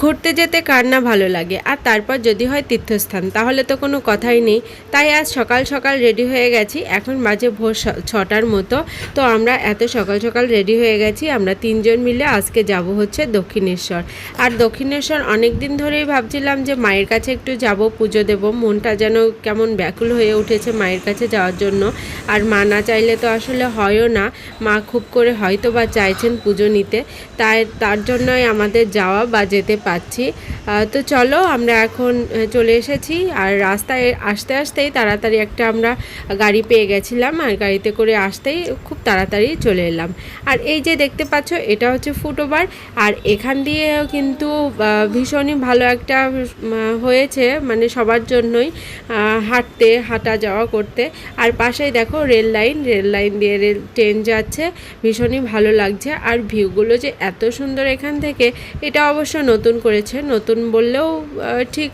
ঘুরতে যেতে কার না ভালো লাগে, আর তারপর যদি হয় তীর্থস্থান, তাহলে তো কোনো কথাই নেই। তাই আজ সকাল সকাল রেডি হয়ে গেছি। এখন বাজে ভোর 6টার মতো। তো আমরা এত সকাল সকাল রেডি হয়ে গেছি। আমরা তিনজন মিলে আজকে যাব হচ্ছে দক্ষিণেশ্বর। আর দক্ষিণেশ্বর অনেক দিন ধরেই ভাবছিলাম যে মায়ের কাছে একটু যাব, পুজো দেব। মনটা যেন কেমন ব্যাকুল হয়ে উঠেছে মায়ের কাছে যাওয়ার জন্য। আর মা না চাইলে তো আসলে হয়ও না। মা খুব করে হয়তো বা চাইছেন পুজো নিতে, তার জন্যই আমাদের যাওয়া বা যেতে পাচ্ছি। তো চলো, আমরা এখন চলে এসেছি। আর রাস্তায় আসতে আসতেই তাড়াতাড়ি একটা আমরা গাড়ি পেয়ে গেছিলাম, আর গাড়িতে করে আসতেই খুব তাড়াতাড়ি চলে এলাম। আর এই যে দেখতে পাচ্ছ, এটা হচ্ছে ফুটওভার। আর এখান দিয়েও কিন্তু ভীষণই ভালো একটা হয়েছে, মানে সবার জন্যই হাঁটা যাওয়া করতে। আর পাশেই দেখো রেল লাইন দিয়ে ট্রেন যাচ্ছে, ভীষণই ভালো লাগছে। আর ভিউগুলো যে এত সুন্দর এখান থেকে, এটা অবশ্য নতুন করেছে। নতুন বললেও ঠিক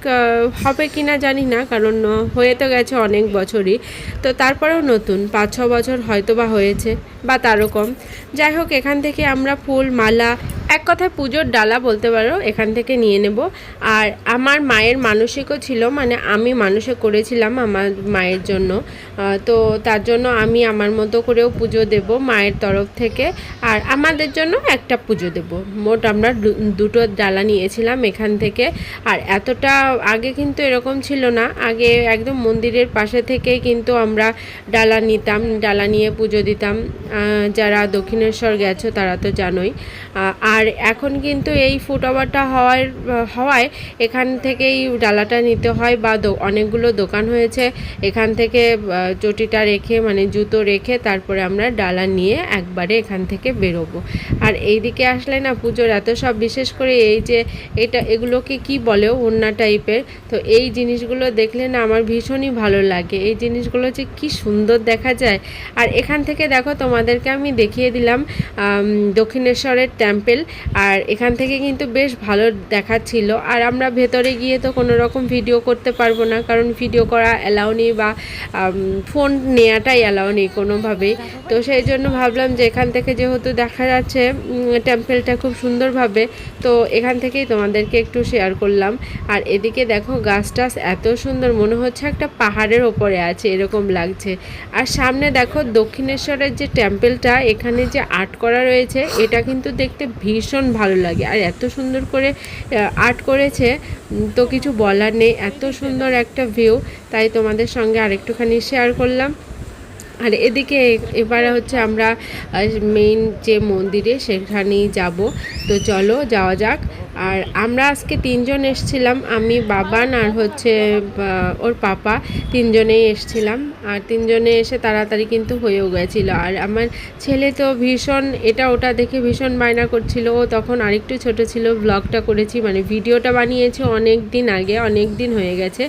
হবে কি না জানি না, কারণ হয়ে তো গেছে অনেক বছরই। তো তারপরেও নতুন 5-6 বছর হয়তো বা হয়েছে, বা তারও কম। যাই হোক, এখান থেকে আমরা ফুল মালা, এক কথায় পুজোর ডালা বলতে পারো, এখান থেকে নিয়ে নেব। আর আমার মায়ের মানসিকও ছিল, মানে আমি মানসিক করেছিলাম আমার মায়ের জন্য। তো তার জন্য আমি আমার মতো করেও পুজো দেব মায়ের তরফ থেকে। আর আমাদের জন্য একটা পুজো দেব। মোট আমরা দুটো ডালা নিয়েছিলাম এখান থেকে। আর এতটা আগে কিন্তু এরকম ছিল না। আগে একদম মন্দিরের পাশে থেকেই কিন্তু আমরা ডালা নিতাম, ডালা নিয়ে পুজো দিতাম। যারা দক্ষিণেশ্বর গেছো তারা তো জানোই। আর এখন কিন্তু এই ফুটওভারটা হওয়ায় এখান থেকেই ডালাটা নিতে হয়, বা অনেকগুলো দোকান হয়েছে। এখান থেকে চটিটা রেখে, মানে জুতো রেখে, তারপরে আমরা ডালা নিয়ে একবারে এখান থেকে বেরোবো। আর এই দিকে আসলে না পুজোর এত সব, বিশেষ করে এই যে এগুলোকে কি বলে, ওড়না টাইপের। তো এই জিনিসগুলো দেখলে না আমার ভীষণই ভালো লাগে। এই জিনিসগুলো যে কি সুন্দর দেখা যায়। আর এখান থেকে দেখো, তোমাদেরকে আমি দেখিয়ে দিলাম দক্ষিণেশ্বরের টেম্পল। আর এখান থেকে কিন্তু বেশ ভালো দেখাচ্ছিল। আর আমরা ভেতরে গিয়ে তো কোনো রকম ভিডিও করতে পারবো না, কারণ ভিডিও করা অ্যালাউ নেই, বা ফোন নেওয়াটাই অ্যালাউ নেই কোনোভাবেই। তো সেই জন্য ভাবলাম যে এখান থেকে যেহেতু দেখা যাচ্ছে টেম্পলটা খুব সুন্দরভাবে, তো এখান থেকেই তোমাদেরকে একটু শেয়ার করলাম। আর এদিকে দেখো গাছ টাছ এত সুন্দর, মনে হচ্ছে একটা পাহাড়ের ওপরে আছে এরকম লাগছে। আর সামনে দেখো দক্ষিণেশ্বরের যে টেম্পলটা, এখানে যে আর্ট করা রয়েছে, এটা কিন্তু দেখতে ভীষণ ভালো লাগে। আর এত সুন্দর করে আর্ট করেছে, তো কিছু বলার নেই। এত সুন্দর একটা ভিউ, তাই তোমাদের সঙ্গে আরেকটুখানি শেয়ার করলাম। আর এদিকে এবারে হচ্ছে আমরা মেইন যে মন্দিরে সেখানেই যাব। তো চলো যাওয়া যাক। আর আমরা আজকে তিনজন এসছিলাম, আমি, বাবান আর হচ্ছে ওর পাপা, তিনজনেই এসছিলাম। আর তিনজনে এসে তাড়াতাড়ি কিন্তু হয়েও গেছিল। আর আমার ছেলে তো ভীষণ এটা ওটা দেখে ভীষণ বায়না করছিল। ও তখন আরেকটু ছোট ছিল। ব্লগটা করেছি, মানে ভিডিওটা বানিয়েছি অনেক দিন আগে, অনেক দিন হয়ে গেছে।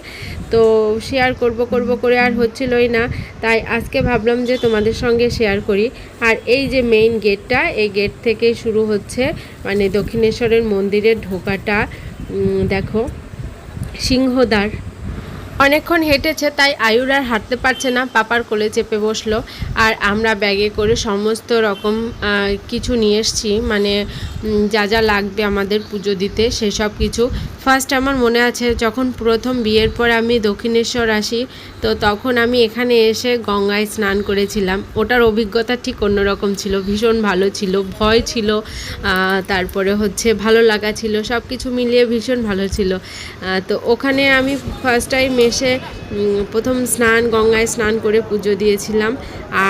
তো শেয়ার করব করে আর হচ্ছিলই না। তাই আজকে ভাবলাম যে তোমাদের সঙ্গে শেয়ার করি। আর এই যে মেইন গেটটা, এই গেট থেকে শুরু হচ্ছে মানে দক্ষিণেশ্বরের মন্দিরের ঢোকাটা। দেখো সিংহদ্বার। অনেকক্ষণ হেঁটেছে, তাই আয়ুর আর হাঁটতে পারছে না, পাপার কোলে চেপে বসলো। আর আমরা ব্যাগে করে সমস্ত রকম কিছু নিয়ে এসছি, মানে যা যা লাগবে আমাদের পুজো দিতে সেসব কিছু। ফার্স্ট আমার মনে আছে যখন প্রথম বিয়ের পর আমি দক্ষিণেশ্বর আসি, তো তখন আমি এখানে এসে গঙ্গায় স্নান করেছিলাম। ওটার অভিজ্ঞতা ঠিক অন্যরকম ছিল, ভীষণ ভালো ছিল, ভয় ছিল, তারপরে হচ্ছে ভালো লাগা ছিল, সব কিছু মিলিয়ে ভীষণ ভালো ছিল। তো ওখানে আমি ফার্স্ট টাইম এসে প্রথম গঙ্গায় স্নান করে পুজো দিয়েছিলাম।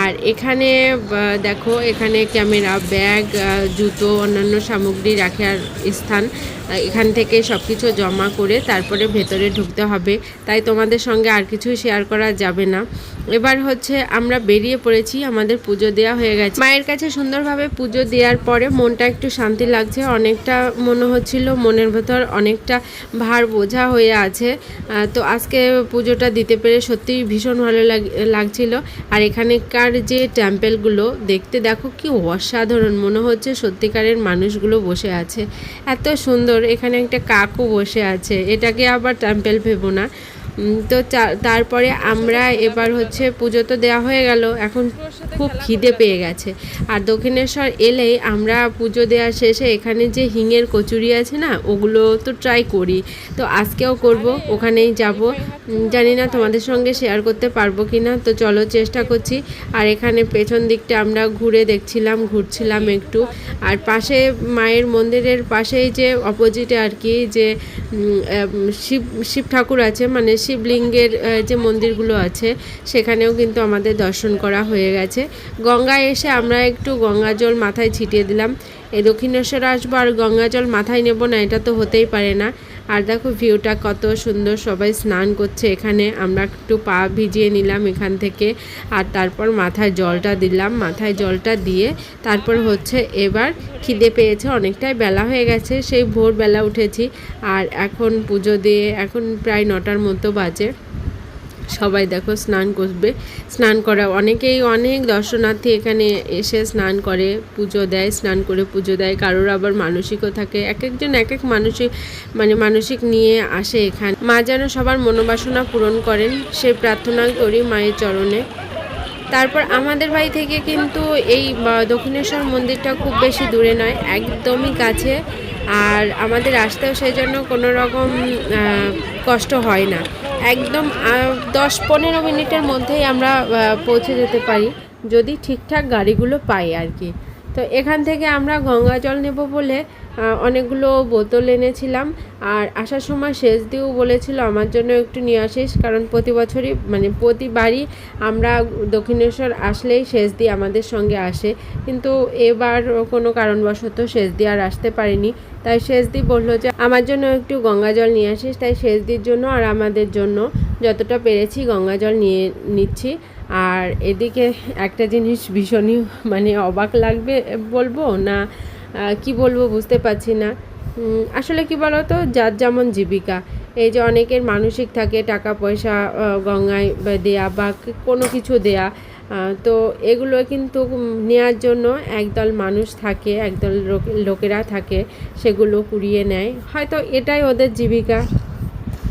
আর এখানে দেখো, এখানে ক্যামেরা, ব্যাগ, জুতো, অন্যান্য সামগ্রী রাখার স্থান। এখান থেকে সব কিছু জমা করে তারপরে ভেতরে ঢুকতে হবে, তাই তোমাদের সঙ্গে আর কিছুই শেয়ার করা যাবে না। এবার হচ্ছে আমরা বেরিয়ে পড়েছি, আমাদের পুজো দেওয়া হয়ে গেছে। মায়ের কাছে সুন্দরভাবে পুজো দেওয়ার পরে মনটা একটু শান্তি লাগছে। অনেকটা মনে হচ্ছিল মনের ভেতর অনেকটা ভার বোঝা হয়ে আছে। তো আজকে পুজোটা দিতে পেরে সত্যিই ভীষণ ভালো লাগছিল। আর এখানকার যে টেম্পলগুলো দেখতে দেখো কি অসাধারণ, মনে হচ্ছে সত্যিকারের মানুষগুলো বসে আছে, এত সুন্দর। এখানে একটা কাকও বসে আছে, এটাকে আবার টেম্পল ভেবো না। তো তারপরে আমরা এবার হচ্ছে পুজো তো দেওয়া হয়ে গেল, এখন খুব খিদে পেয়ে গেছে। আর দক্ষিণেশ্বর এলেই আমরা পুজো দেওয়া শেষে এখানে যে হিঙের কচুরি আছে না, ওগুলো তো ট্রাই করি। তো আজকেও করব, ওখানেই যাব। জানি না তোমাদের সঙ্গে শেয়ার করতে পারবো কি না, তো চলো চেষ্টা করছি। আর এখানে পেছন দিকটা আমরা ঘুরছিলাম একটু। আর পাশে মায়ের মন্দিরের পাশেই যে অপোজিটে আর কি যে শিব ঠাকুর আছে, মানে শিবলিঙ্গের যে মন্দিরগুলো আছে, সেখানেও কিন্তু আমাদের দর্শন করা হয়ে গেছে। গঙ্গায় এসে আমরা একটু গঙ্গা জল মাথায় ছিটিয়ে দিলাম। এই দক্ষিণেশ্বর আসবো আর গঙ্গা জল মাথায় নেব না, এটা তো হতেই পারে না। আর দেখো ভিউটা কত সুন্দর, সবাই স্নান করছে এখানে। আমরা একটু পা ভিজিয়ে নিলাম এখান থেকে, আর তারপর মাথায় জলটা দিলাম। মাথায় জলটা দিয়ে তারপর হচ্ছে এবার খিদে পেয়েছে, অনেকটাই বেলা হয়ে গেছে, সেই ভোরবেলা উঠেছি। আর এখন পুজো দিয়ে এখন প্রায় 9টার মতো বাজে। সবাই দেখো স্নান করবে, স্নান করা অনেক দর্শনার্থী এখানে এসে স্নান করে পুজো দেয়, স্নান করে পুজো দেয়। কারোর আবার মানসিকও থাকে, এক একজন এক এক মানসিক নিয়ে আসে এখানে। মা যেন সবার মনোবাসনা পূরণ করেন, সেই প্রার্থনা করি মায়ের চরণে। তারপর আমাদের বাড়ি থেকে কিন্তু এই দক্ষিণেশ্বর মন্দিরটা খুব বেশি দূরে নয়, একদমই কাছে। আর আমাদের আসতেও সেই জন্য কোনো রকম কষ্ট হয় না, একদম 10-15 মিনিটের মধ্যেই আমরা পৌঁছে যেতে পারি, যদি ঠিকঠাক গাড়িগুলো পাই আর কি। তো এখান থেকে আমরা গঙ্গা জল নেব বলে অনেকগুলো বোতল এনেছিলাম। আর আসার সময় শেষ দিয়েও বলেছিল আমার জন্য একটু নিয়ে আসিস, কারণ প্রতি বছরই মানে প্রতিবারই আমরা দক্ষিণেশ্বর আসলেই শেষ দিয়ে আমাদের সঙ্গে আসে, কিন্তু এবার কোনো কারণবশত শেষ দিয়ে আর আসতে পারিনি। তাই শেষদি বললো যে আমার জন্য একটু গঙ্গা জল নিয়ে আসিস, তাই শেষদির জন্য আর আমাদের জন্য যতটা পেরেছি গঙ্গা জল নিয়ে নিচ্ছি। আর এদিকে একটা জিনিস ভীষণই মানে অবাক লাগবে বলবো না কি বলবো বুঝতে পারছি না। আসলে কি বলো তো, যার যেমন জীবিকা, এই যে অনেকের মানসিক থাকে টাকা পয়সা গঙ্গায় দেয়া বা কোনো কিছু দেয়া, তো এগুলো কিন্তু নেওয়ার জন্য একদল মানুষ থাকে, একদল লোকেরা থাকে, সেগুলো কুড়িয়ে নেয়, হয়তো এটাই ওদের জীবিকা।